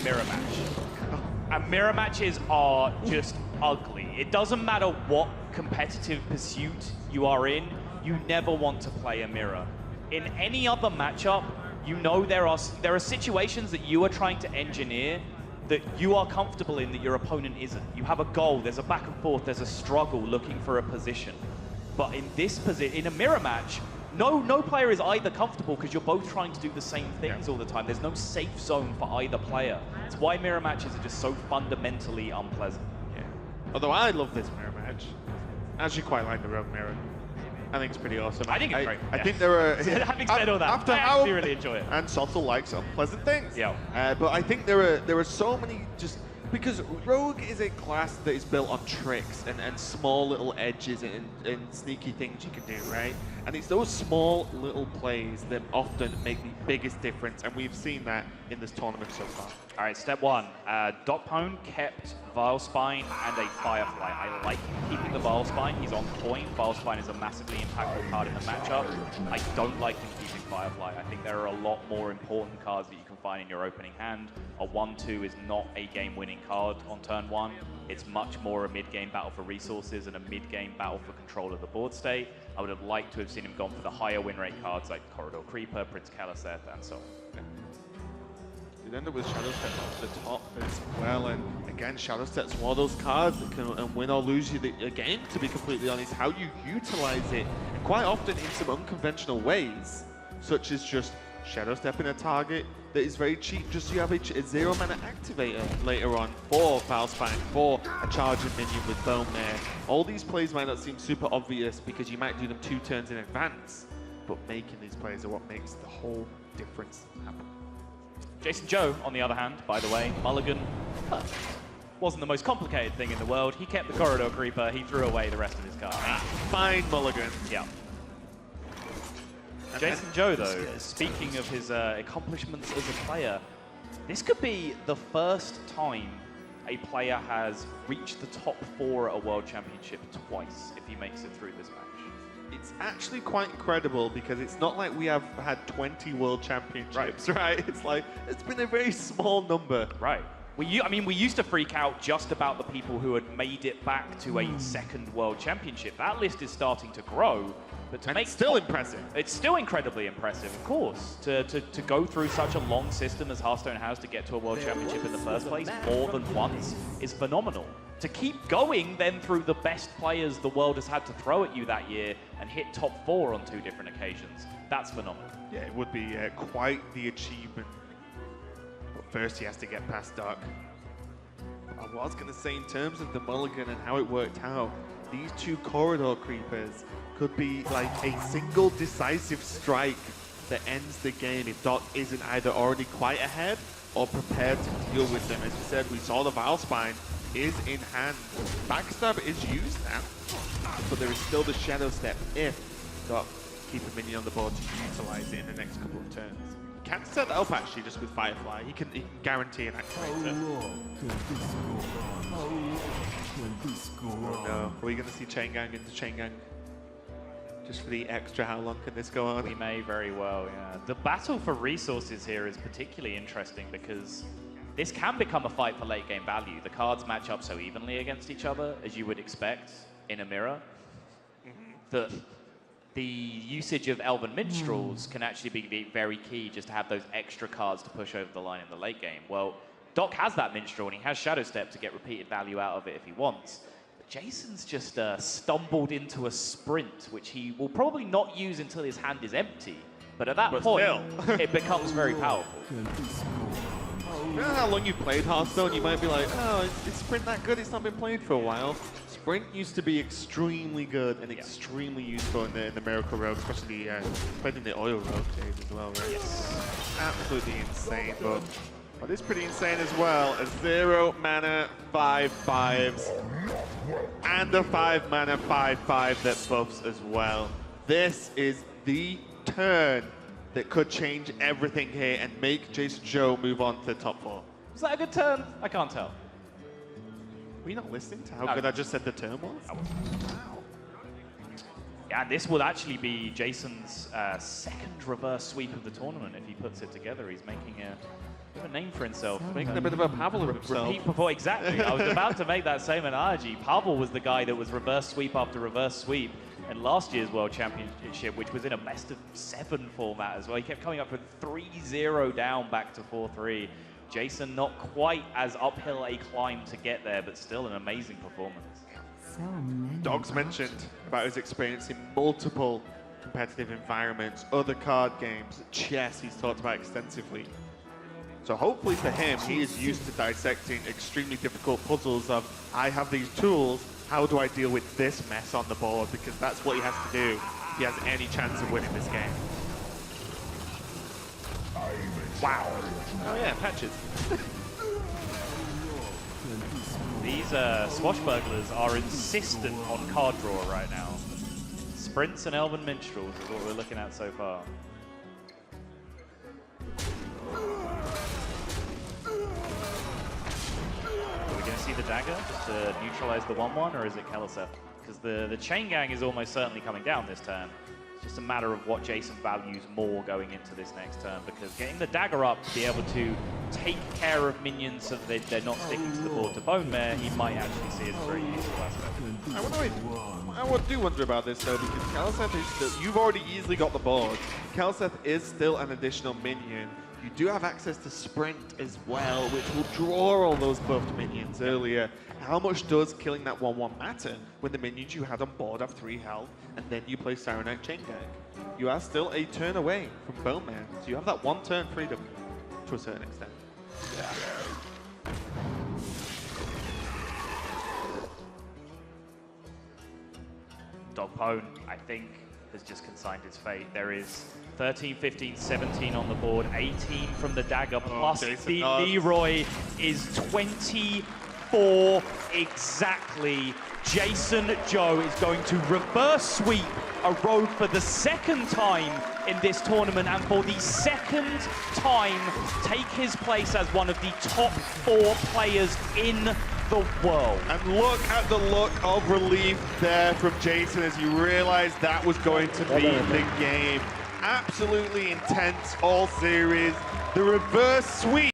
mirror match. And mirror matches are just ugly. It doesn't matter what competitive pursuit you are in, you never want to play a mirror. In any other matchup, you know there are situations that you are trying to engineer that you are comfortable in that your opponent isn't. You have a goal, there's a back and forth, there's a struggle looking for a position. But in this position, in a mirror match, no player is either comfortable because you're both trying to do the same things all the time. There's no safe zone for either player. It's why mirror matches are just so fundamentally unpleasant. Yeah. Although I love this mirror match. I actually quite like the rogue mirror. I think it's pretty awesome. I think it's great. I think there are... Having said all that, after I how actually really enjoy it. And Sottle likes unpleasant things. Yeah. But I think there are so many just... Because Rogue is a class that is built on tricks and small little edges and sneaky things you can do, right? And it's those small little plays that often make the biggest difference, and we've seen that in this tournament so far. All right, step one. DocPwn kept Vilespine and a Firefly. I like him keeping the Vilespine. He's on point. Vilespine is a massively impactful card in the matchup. I don't like him keeping Firefly. I think there are a lot more important cards that you can find in your opening hand. A 1-2 is not a game-winning card on turn one. It's much more a mid-game battle for resources and a mid-game battle for control of the board state. I would have liked to have seen him gone for the higher win rate cards like Corridor Creeper, Prince Kaliseth, and so on. You'd end up with Shadow Step off the top as well, and again, Shadow Step's one of those cards that can win or lose you the game, to be completely honest. How you utilize it, and quite often in some unconventional ways, such as just Shadow Stepping a target that is very cheap, just so you have a 0 mana activator later on for Vilespine, for a charging minion with Bone Mare. All these plays might not seem super obvious because you might do them 2 turns in advance, but making these plays are what makes the whole difference happen. JasonZhou, on the other hand, by the way, Mulligan wasn't the most complicated thing in the world. He kept the Corridor Creeper, he threw away the rest of his cards. Fine Mulligan. Yeah. JasonZhou, though, speaking of his accomplishments as a player, this could be the first time a player has reached the top 4 at a World Championship twice if he makes it through this match. It's actually quite incredible because it's not like we have had 20 World Championships, right? It's like, it's been a very small number. Right. We used to freak out just about the people who had made it back to a second World Championship. That list is starting to grow. But to make it's still impressive. It's still incredibly impressive, of course. To go through such a long system as Hearthstone has to get to a World Championship in the first place more than once is phenomenal. To keep going then through the best players the world has had to throw at you that year and hit top 4 on 2 different occasions, that's phenomenal. Yeah, it would be quite the achievement. But first he has to get past Doc. I was going to say, in terms of the Mulligan and how it worked out, these 2 Corridor Creepers could be like a single decisive strike that ends the game if Doc isn't either already quite ahead or prepared to deal with them. As we said, we saw the Vilespine is in hand. Backstab is used now, but there is still the Shadow Step if Doc keep a minion on the board to utilize it in the next couple of turns. He can set that up actually just with Firefly. He can guarantee an activator. Oh no, are we going to see Chain Gang into Chain Gang? Just for the extra, how long can this go on? We may very well, yeah. The battle for resources here is particularly interesting because this can become a fight for late game value. The cards match up so evenly against each other, as you would expect in a mirror, that the usage of Elven Minstrels can actually be very key just to have those extra cards to push over the line in the late game. Well, Doc has that Minstrel and he has Shadow Step to get repeated value out of it if he wants. But Jason's just stumbled into a sprint, which he will probably not use until his hand is empty. But at that point, it becomes very powerful. You know how long you've played Hearthstone, you might be like, oh, is Sprint that good? It's not been played for a while. Sprint used to be extremely good and extremely useful in the Miracle Rogue, especially played in the Oil Rogue days as well, right? Yes. Absolutely insane, but what is pretty insane as well, a 0 mana 5/5s and a 5 mana 5/5 that buffs as well. This is the turn that could change everything here and make JasonZhou move on to the top 4. Was that a good turn? I can't tell. Were you not listening to how good I just said the turn was? Wow. Yeah, this will actually be Jason's second reverse sweep of the tournament if he puts it together. He's making A name for himself. Making a bit of a Pavel of himself. Repeat before, exactly. I was about to make that same analogy. Pavel was the guy that was reverse sweep after reverse sweep in last year's World Championship, which was in a best of 7 format as well. He kept coming up with 3-0 down back to 4-3. Jason not quite as uphill a climb to get there, but still an amazing performance. Dog's mentioned about his experience in multiple competitive environments, other card games, chess he's talked about extensively. So hopefully for him, he is used to dissecting extremely difficult puzzles of, I have these tools, how do I deal with this mess on the board? Because that's what he has to do if he has any chance of winning this game. Wow. Oh yeah, patches. These swashbucklers are insistent on card draw right now. Sprints and Elven Minstrels is what we're looking at so far. Are we going to see the dagger just to neutralize the 1-1, or is it Keliseth? Because the chain gang is almost certainly coming down this turn. It's just a matter of what Jason values more going into this next turn, because getting the dagger up to be able to take care of minions so that they're not sticking to the board to bone mare, he might actually see it as a very useful aspect. I do wonder about this though, because Keliseth is still, you've already easily got the board. Keliseth is still an additional minion. You do have access to sprint as well, which will draw all those buffed minions earlier. How much does killing that 1-1 matter when the minions you had on board have 3 health, and then you play Sirenite Chain Gang? You are still a turn away from Bone Man, so you have that 1 turn freedom to a certain extent. Yeah. DocPwn, I think, has just consigned his fate. There is 13, 15, 17 on the board, 18 from the dagger, plus the Leroy is 24 exactly. JasonZhou is going to reverse sweep a road for the 2nd time in this tournament, and for the 2nd time take his place as one of the top 4 players in the world. And look at the look of relief there from Jason as he realized that was going to be the game. Absolutely intense all series. The reverse sweep